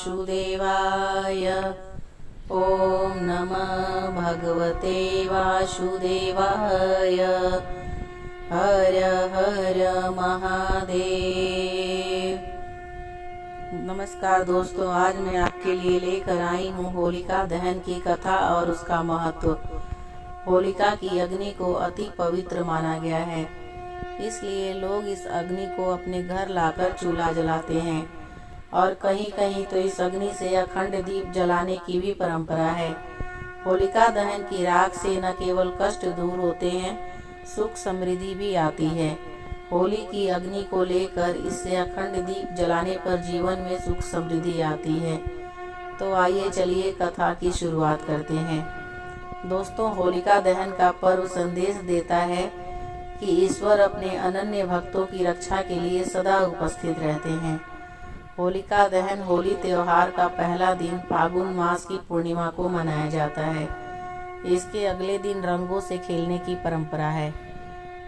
वासुदेवाय। ओम नमः भगवते वासुदेवाय। हर हर महादेव। नमस्कार दोस्तों, आज मैं आपके लिए लेकर आई हूँ होलिका दहन की कथा और उसका महत्व। होलिका की अग्नि को अति पवित्र माना गया है, इसलिए लोग इस अग्नि को अपने घर लाकर चूल्हा जलाते हैं और कहीं कहीं तो इस अग्नि से अखंड दीप जलाने की भी परंपरा है। होलिका दहन की राख से न केवल कष्ट दूर होते हैं, सुख समृद्धि भी आती है। होली की अग्नि को लेकर इससे अखंड दीप जलाने पर जीवन में सुख समृद्धि आती है। तो आइए चलिए कथा की शुरुआत करते हैं। दोस्तों, होलिका दहन का पर्व संदेश देता है कि ईश्वर अपने अनन्य भक्तों की रक्षा के लिए सदा उपस्थित रहते हैं। होलिका दहन होली त्योहार का पहला दिन फागुन मास की पूर्णिमा को मनाया जाता है। इसके अगले दिन रंगों से खेलने की परंपरा है।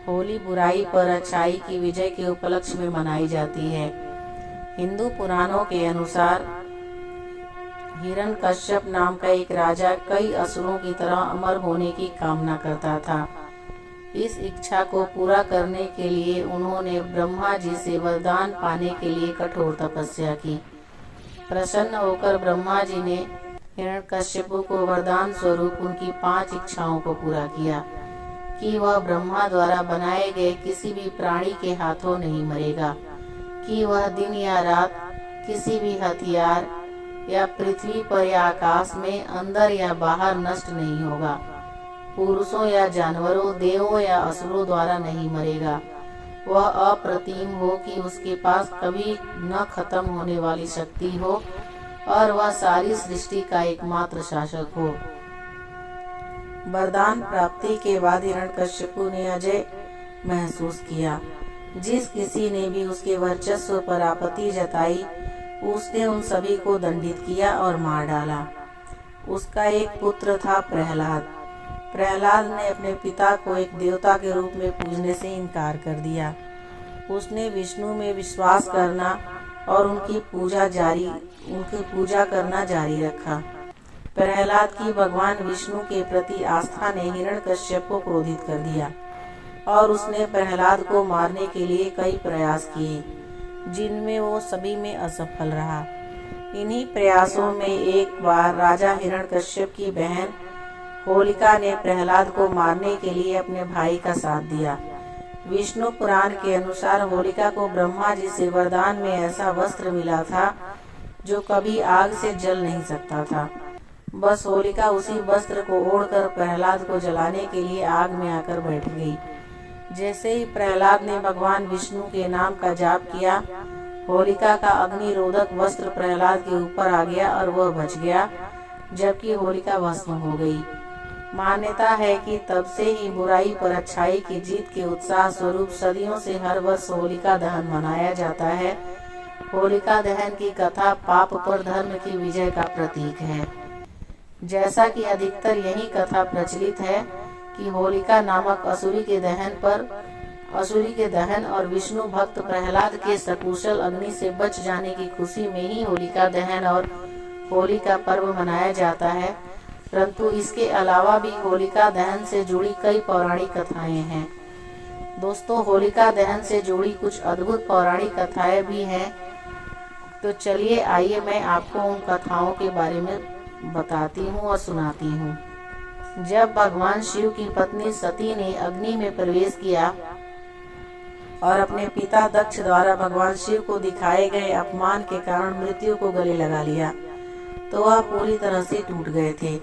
होली बुराई पर अच्छाई की विजय के उपलक्ष्य में मनाई जाती है। हिंदू पुराणों के अनुसार हिरण्यकश्यप नाम का एक राजा कई असुरों की तरह अमर होने की कामना करता था। इस इच्छा को पूरा करने के लिए उन्होंने ब्रह्मा जी से वरदान पाने के लिए कठोर तपस्या की। प्रसन्न होकर ब्रह्मा जी ने हिरण्यकश्यप को वरदान स्वरूप उनकी 5 इच्छाओं को पूरा किया कि वह ब्रह्मा द्वारा बनाए गए किसी भी प्राणी के हाथों नहीं मरेगा, कि वह दिन या रात किसी भी हथियार या पृथ्वी पर या आकाश में अंदर या बाहर नष्ट नहीं होगा, पुरुषों या जानवरों, देवों या असुरों द्वारा नहीं मरेगा। वह अप्रतिम हो कि उसके पास कभी न खत्म होने वाली शक्ति हो और वह सारी सृष्टि का एकमात्र शासक हो। वरदान प्राप्ति के बाद हिरण्यकश्यपु ने अजय महसूस किया। जिस किसी ने भी उसके वर्चस्व पर आपत्ति जताई, उसने उन सभी को दंडित किया और मार डाला। उसका एक पुत्र था प्रहलाद। प्रहलाद ने अपने पिता को एक देवता के रूप में पूजने से इनकार कर दिया। उसने विष्णु में विश्वास करना और उनकी पूजा करना जारी रखा। प्रहलाद की भगवान विष्णु के प्रति आस्था ने हिरण्यकश्यप को क्रोधित कर दिया और उसने प्रहलाद को मारने के लिए कई प्रयास किए, जिनमें वो सभी में असफल रहा। इन्हीं प्रयासों में एक बार राजा हिरण्यकश्यप की बहन होलिका ने प्रहलाद को मारने के लिए अपने भाई का साथ दिया। विष्णु पुराण के अनुसार होलिका को ब्रह्मा जी से वरदान में ऐसा वस्त्र मिला था जो कभी आग से जल नहीं सकता था। बस होलिका उसी वस्त्र को ओढ़कर प्रहलाद को जलाने के लिए आग में आकर बैठ गई। जैसे ही प्रहलाद ने भगवान विष्णु के नाम का जाप किया, होलिका का अग्निरोधक वस्त्र प्रहलाद के ऊपर आ गया और वह बच गया, जबकि होलिका भस्म हो गई। मान्यता है कि तब से ही बुराई पर अच्छाई की जीत के उत्साह स्वरूप सदियों से हर वर्ष होलिका दहन मनाया जाता है। होलिका दहन की कथा पाप पर धर्म की विजय का प्रतीक है। जैसा कि अधिकतर यही कथा प्रचलित है कि होलिका नामक असुरी के दहन और विष्णु भक्त प्रहलाद के सकुशल अग्नि से बच जाने की खुशी में ही होलिका दहन और होली का पर्व मनाया जाता है। परंतु इसके अलावा भी होलिका दहन से जुड़ी कई पौराणिक कथाएं हैं। दोस्तों, होलिका दहन से जुड़ी कुछ अद्भुत पौराणिक कथाएं भी हैं। तो चलिए आइए मैं आपको उन कथाओं के बारे में बताती हूँ और सुनाती हूँ। जब भगवान शिव की पत्नी सती ने अग्नि में प्रवेश किया और अपने पिता दक्ष द्वारा भगवान शिव को दिखाए गए अपमान के कारण मृत्यु को गले लगा लिया, तो वह पूरी तरह से टूट गए थे।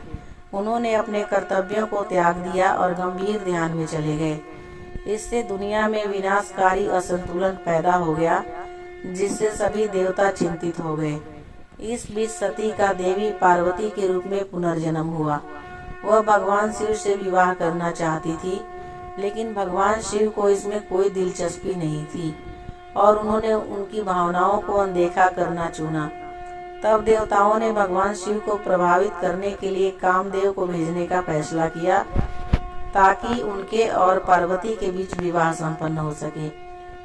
उन्होंने अपने कर्तव्यों को त्याग दिया और गंभीर ध्यान में चले गए। इससे दुनिया में विनाशकारी असंतुलन पैदा हो गया, जिससे सभी देवता चिंतित हो गए। इस बीच सती का देवी पार्वती के रूप में पुनर्जन्म हुआ। वह भगवान शिव से विवाह करना चाहती थी, लेकिन भगवान शिव को इसमें कोई दिलचस्पी नहीं थी और उन्होंने उनकी भावनाओं को अनदेखा करना चुना। तब देवताओं ने भगवान शिव को प्रभावित करने के लिए कामदेव को भेजने का फैसला किया, ताकि उनके और पार्वती के बीच विवाह संपन्न हो सके।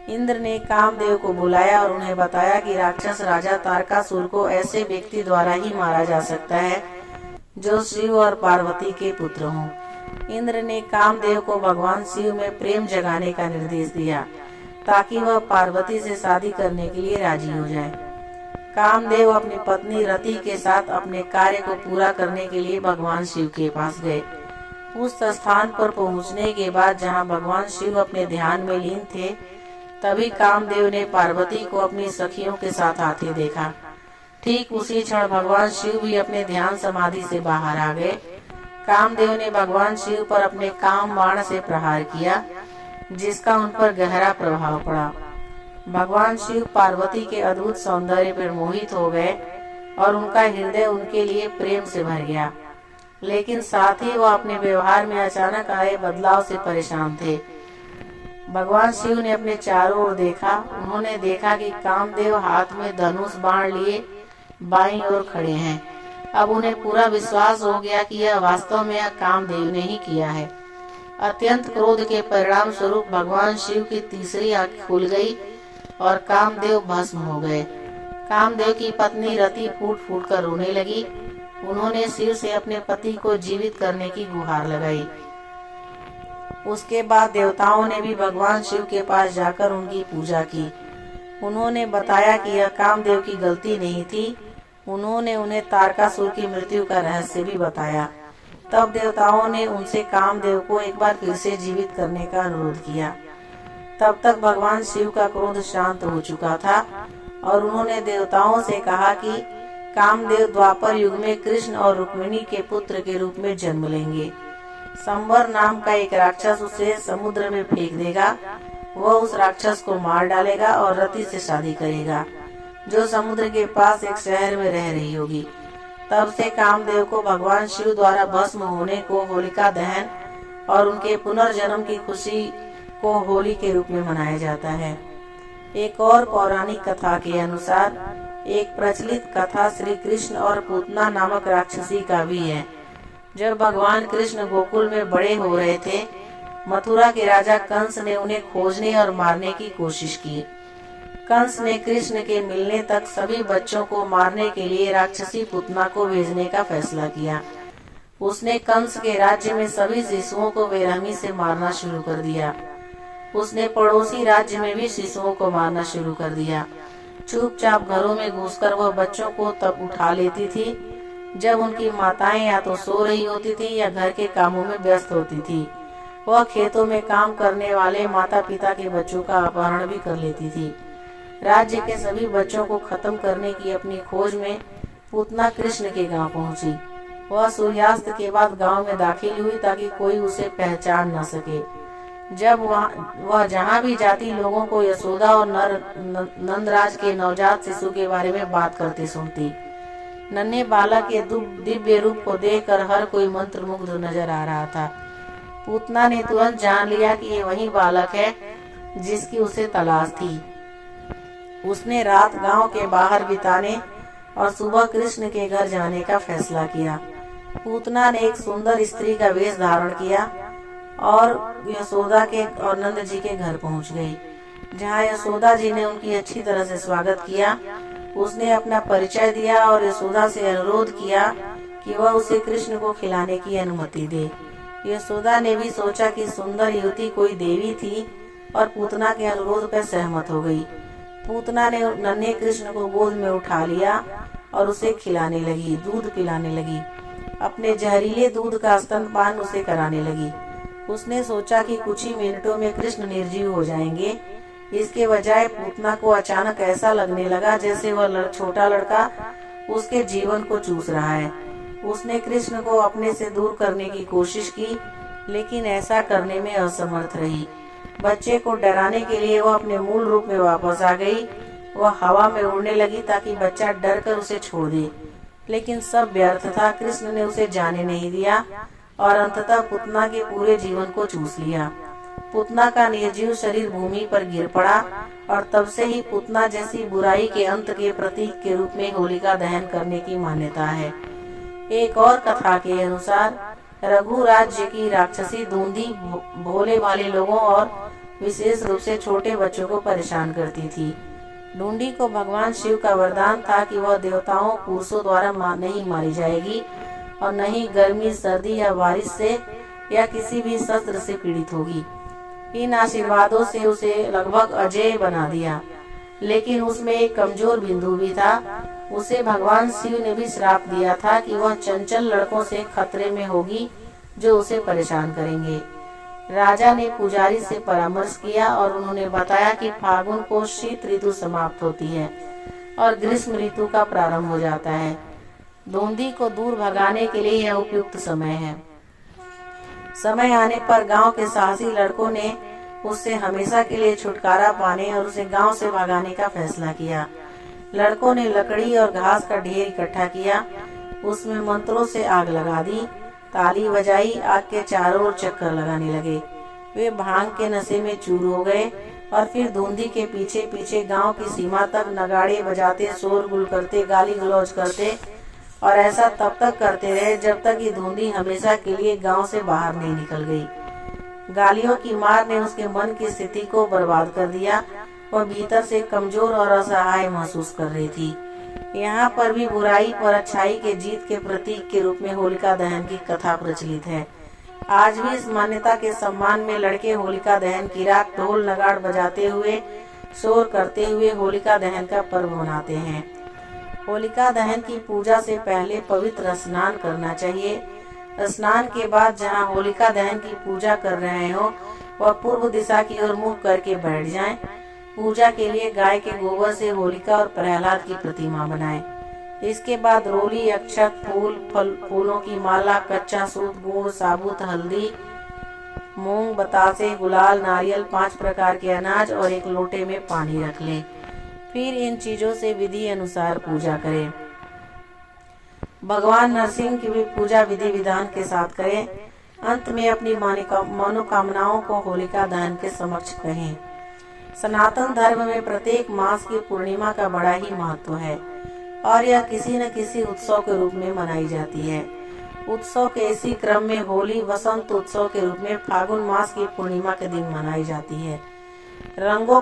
इंद्र ने कामदेव को बुलाया और उन्हें बताया कि राक्षस राजा तारकासुर को ऐसे व्यक्ति द्वारा ही मारा जा सकता है जो शिव और पार्वती के पुत्र हों। इंद्र ने कामदेव को भगवान शिव में प्रेम जगाने का निर्देश दिया ताकि वह पार्वती से शादी करने के लिए राजी हो जाए। कामदेव अपनी पत्नी रति के साथ अपने कार्य को पूरा करने के लिए भगवान शिव के पास गए। उस स्थान पर पहुंचने के बाद जहां भगवान शिव अपने ध्यान में लीन थे, तभी कामदेव ने पार्वती को अपनी सखियों के साथ आते देखा। ठीक उसी क्षण भगवान शिव भी अपने ध्यान समाधि से बाहर आ गए। कामदेव ने भगवान शिव पर अपने काम बाण से प्रहार किया, जिसका उन पर गहरा प्रभाव पड़ा। भगवान शिव पार्वती के अद्भुत सौंदर्य पर मोहित हो गए और उनका हृदय उनके लिए प्रेम से भर गया, लेकिन साथ ही वह अपने व्यवहार में अचानक आए बदलाव से परेशान थे। भगवान शिव ने अपने चारों ओर देखा। उन्होंने देखा कि कामदेव हाथ में धनुष बाण लिए बाईं ओर खड़े हैं। अब उन्हें पूरा विश्वास हो गया कि यह वास्तव में कामदेव ने ही किया है। अत्यंत क्रोध के परिणाम स्वरूप भगवान शिव की तीसरी आंख खुल गई और कामदेव भस्म हो गए। कामदेव की पत्नी रति फूट फूट कर रोने लगी। उन्होंने शिव से अपने पति को जीवित करने की गुहार लगाई। उसके बाद देवताओं ने भी भगवान शिव के पास जाकर उनकी पूजा की। उन्होंने बताया कि यह कामदेव की गलती नहीं थी। उन्होंने उन्हें तारकासुर की मृत्यु का रहस्य भी बताया। तब देवताओं ने उनसे कामदेव को एक बार फिर से जीवित करने का अनुरोध किया। तब तक भगवान शिव का क्रोध शांत हो चुका था और उन्होंने देवताओं से कहा कि कामदेव द्वापर युग में कृष्ण और रुक्मिणी के पुत्र के रूप में जन्म लेंगे। संबर नाम का एक राक्षस उसे समुद्र में फेंक देगा। वह उस राक्षस को मार डालेगा और रति से शादी करेगा, जो समुद्र के पास एक शहर में रह रही होगी। तब से कामदेव को भगवान शिव द्वारा भस्म होने को होलिका दहन और उनके पुनर्जन्म की खुशी को होली के रूप में मनाया जाता है। एक और पौराणिक कथा के अनुसार एक प्रचलित कथा श्री कृष्ण और पूतना नामक राक्षसी का भी है। जब भगवान कृष्ण गोकुल में बड़े हो रहे थे, मथुरा के राजा कंस ने उन्हें खोजने और मारने की कोशिश की। कंस ने कृष्ण के मिलने तक सभी बच्चों को मारने के लिए राक्षसी पूतना को भेजने का फैसला किया। उसने कंस के राज्य में सभी शिशुओं को बेरहमी से मारना शुरू कर दिया। उसने पड़ोसी राज्य में भी शिशुओं को मारना शुरू कर दिया। चुपचाप घरों में घुसकर वह बच्चों को तब उठा लेती थी जब उनकी माताएं या तो सो रही होती थी या घर के कामों में व्यस्त होती थी। वह खेतों में काम करने वाले माता पिता के बच्चों का अपहरण भी कर लेती थी। राज्य के सभी बच्चों को खत्म करने की अपनी खोज में पूतना कृष्ण के गांव पहुंची। वह सूर्यास्त के बाद गांव में दाखिल हुई ताकि कोई उसे पहचान न सके। जब वह जहां भी जाती लोगों को यशोदा और नंदराज के नवजात शिशु के बारे में बात करते सुनती। नन्हे बालक के दिव्य रूप को देखकर हर कोई मंत्रमुग्ध नजर आ रहा था। पूतना ने तुरंत जान लिया कि ये वही बालक है जिसकी उसे तलाश थी। उसने रात गांव के बाहर बिताने और सुबह कृष्ण के घर जाने का फैसला किया। पूतना ने एक सुंदर स्त्री का वेश धारण किया और यशोदा के और नंद जी के घर पहुंच गई, जहां यशोदा जी ने उनकी अच्छी तरह से स्वागत किया। उसने अपना परिचय दिया और यशोदा से अनुरोध किया कि वह उसे कृष्ण को खिलाने की अनुमति दे। यशोदा ने भी सोचा कि सुंदर युवती कोई देवी थी और पूतना के अनुरोध पर सहमत हो गई। पूतना ने नन्हे कृष्ण को गोद में उठा लिया और उसे खिलाने लगी, दूध पिलाने लगी। अपने जहरीले दूध का स्तनपान उसे कराने लगी। उसने सोचा कि कुछ ही मिनटों में कृष्ण निर्जीव हो जाएंगे। इसके बजाय पूतना को अचानक ऐसा लगने लगा जैसे वह छोटा लड़का उसके जीवन को चूस रहा है। उसने कृष्ण को अपने से दूर करने की कोशिश की, लेकिन ऐसा करने में असमर्थ रही। बच्चे को डराने के लिए वह अपने मूल रूप में वापस आ गई। वह हवा में उड़ने लगी ताकि बच्चा डरकर उसे छोड़ दे, लेकिन सब व्यर्थ था। कृष्ण ने उसे जाने नहीं दिया और अंततः पूतना के पूरे जीवन को चूस लिया। पूतना का निर्जीव शरीर भूमि पर गिर पड़ा और तब से ही पूतना जैसी बुराई के अंत के प्रतीक के रूप में होलिका दहन करने की मान्यता है। एक और कथा के अनुसार रघु राज्य की राक्षसी धूंधी भोले वाले लोगों और विशेष रूप से छोटे बच्चों को परेशान करती थी। ढूंढी को भगवान शिव का वरदान था कि वह देवताओं पुरुषों द्वारा नहीं मारी जाएगी और न ही गर्मी, सर्दी या बारिश से या किसी भी शस्त्र से पीड़ित होगी। इन आशीर्वादों से उसे लगभग अजेय बना दिया, लेकिन उसमें एक कमजोर बिंदु भी था। उसे भगवान शिव ने भी श्राप दिया था कि वह चंचल लड़कों से खतरे में होगी जो उसे परेशान करेंगे। राजा ने पुजारी से परामर्श किया और उन्होंने बताया कि फागुन को शीत ऋतु समाप्त होती है और ग्रीष्म ऋतु का प्रारंभ हो जाता है। धुंधी को दूर भगाने के लिए यह उपयुक्त समय है। समय आने पर गांव के साहसी लड़कों ने उससे हमेशा के लिए छुटकारा पाने और उसे गांव से भगाने का फैसला किया। लड़कों ने लकड़ी और घास का ढेर इकट्ठा किया, उसमें मंत्रों से आग लगा दी, ताली बजाई, आग के चारों ओर चक्कर लगाने लगे। वे भांग के नशे में चूर हो गए और फिर धुंधी के पीछे पीछे गांव की सीमा तक नगाड़े बजाते, शोरगुल करते, गाली गलौज करते और ऐसा तब तक करते रहे जब तक कि धुंधी हमेशा के लिए गांव से बाहर नहीं निकल गई। गालियों की मार ने उसके मन की स्थिति को बर्बाद कर दिया। वह भीतर से कमजोर और असहाय महसूस कर रही थी। यहाँ पर भी बुराई पर अच्छाई के जीत के प्रतीक के रूप में होलिका दहन की कथा प्रचलित है। आज भी इस मान्यता के सम्मान में लड़के होलिका दहन की रात ढोल नगाड़ बजाते हुए, शोर करते हुए होलिका दहन का पर्व मनाते हैं। होलिका दहन की पूजा से पहले पवित्र स्नान करना चाहिए। स्नान के बाद जहाँ होलिका दहन की पूजा कर रहे हो वह पूर्व दिशा की ओर मुख करके बैठ जाएं। पूजा के लिए गाय के गोबर से होलिका और प्रहलाद की प्रतिमा बनाएं। इसके बाद रोली, अक्षत, फूलों की माला, कच्चा सूत, गुड़, साबुत हल्दी, मूंग, बतासे, गुलाल, नारियल, 5 प्रकार के अनाज और एक लोटे में पानी रख लें। फिर इन चीजों से विधि अनुसार पूजा करें। भगवान नरसिंह की भी पूजा विधि विधान के साथ करें। अंत में अपनी मनोकामनाओं को होलिका दहन के समक्ष कहें। सनातन धर्म में प्रत्येक मास की पूर्णिमा का बड़ा ही महत्व है और यह किसी न किसी उत्सव के रूप में मनाई जाती है। उत्सव के इसी क्रम में होली वसंत उत्सव के रूप में फागुन मास की पूर्णिमा के दिन मनाई जाती है। रंगों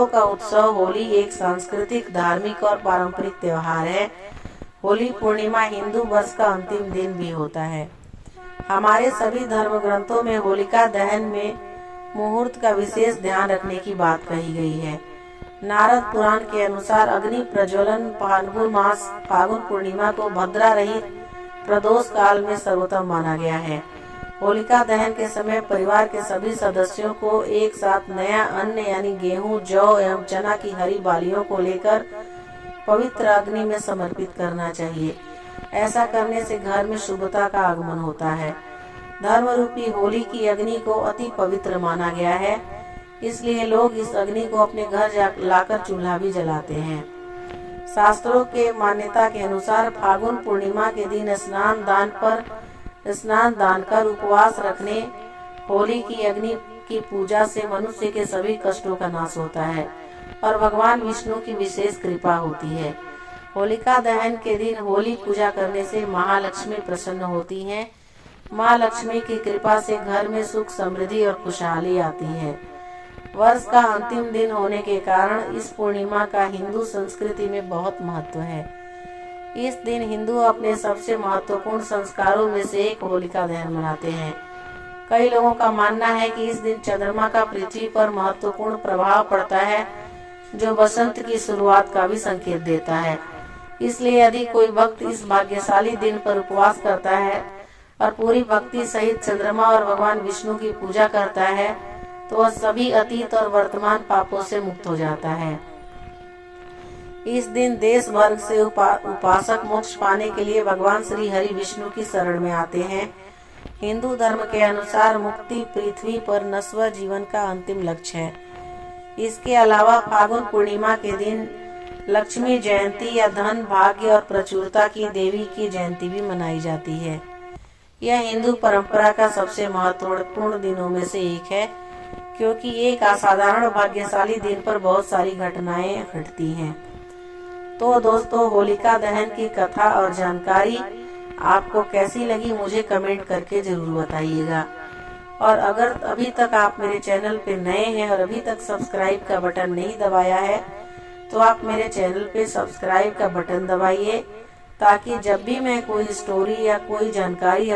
का उत्सव होली एक सांस्कृतिक, धार्मिक और पारंपरिक त्योहार है। होली पूर्णिमा हिंदू वर्ष का अंतिम दिन भी होता है। हमारे सभी धर्म ग्रंथों में होलिका दहन में मुहूर्त का विशेष ध्यान रखने की बात कही गई है। नारद पुराण के अनुसार अग्नि प्रज्वलन फागुन पूर्णिमा को भद्रा रहित प्रदोष काल में सर्वोत्तम माना गया है। होलिका दहन के समय परिवार के सभी सदस्यों को एक साथ नया अन्न यानी गेहूं, जौ एवं चना की हरी बालियों को लेकर पवित्र अग्नि में समर्पित करना चाहिए। ऐसा करने से घर में शुभता का आगमन होता है। धर्म रूपी होली की अग्नि को अति पवित्र माना गया है, इसलिए लोग इस अग्नि को अपने घर लाकर चूल्हा भी जलाते हैं। शास्त्रों के मान्यता के अनुसार फागुन पूर्णिमा के दिन स्नान दान कर उपवास रखने होली की अग्नि की पूजा से मनुष्य के सभी कष्टों का नाश होता है और भगवान विष्णु की विशेष कृपा होती है। होलिका दहन के दिन होली पूजा करने से महालक्ष्मी प्रसन्न होती हैं। माँ लक्ष्मी की कृपा से घर में सुख, समृद्धि और खुशहाली आती है। वर्ष का अंतिम दिन होने के कारण इस पूर्णिमा का हिंदू संस्कृति में बहुत महत्व है। इस दिन हिंदू अपने सबसे महत्वपूर्ण संस्कारों में से एक होलिका दहन मनाते हैं। कई लोगों का मानना है कि इस दिन चंद्रमा का पृथ्वी पर महत्वपूर्ण प्रभाव पड़ता है, जो बसंत की शुरुआत का भी संकेत देता है। इसलिए यदि कोई भक्त इस भाग्यशाली दिन पर उपवास करता है और पूरी भक्ति सहित चंद्रमा और भगवान विष्णु की पूजा करता है तो वह सभी अतीत और वर्तमान पापों से मुक्त हो जाता है। इस दिन देश भर से उपासक मोक्ष पाने के लिए भगवान श्री हरि विष्णु की शरण में आते हैं। हिंदू धर्म के अनुसार मुक्ति पृथ्वी पर नश्वर जीवन का अंतिम लक्ष्य है। इसके अलावा फागुन पूर्णिमा के दिन लक्ष्मी जयंती या धन, भाग्य और प्रचुरता की देवी की जयंती भी मनाई जाती है। यह हिंदू परंपरा का सबसे महत्वपूर्ण दिनों में से एक है, क्योंकि एक असाधारण भाग्यशाली दिन पर बहुत सारी घटनाएं घटती हैं। तो दोस्तों, होलिका दहन की कथा और जानकारी आपको कैसी लगी मुझे कमेंट करके जरूर बताइएगा। और अगर अभी तक आप मेरे चैनल पे नए हैं और अभी तक सब्सक्राइब का बटन नहीं दबाया है तो आप मेरे चैनल पे सब्सक्राइब का बटन दबाइए, ताकि जब भी मैं कोई स्टोरी या कोई जानकारी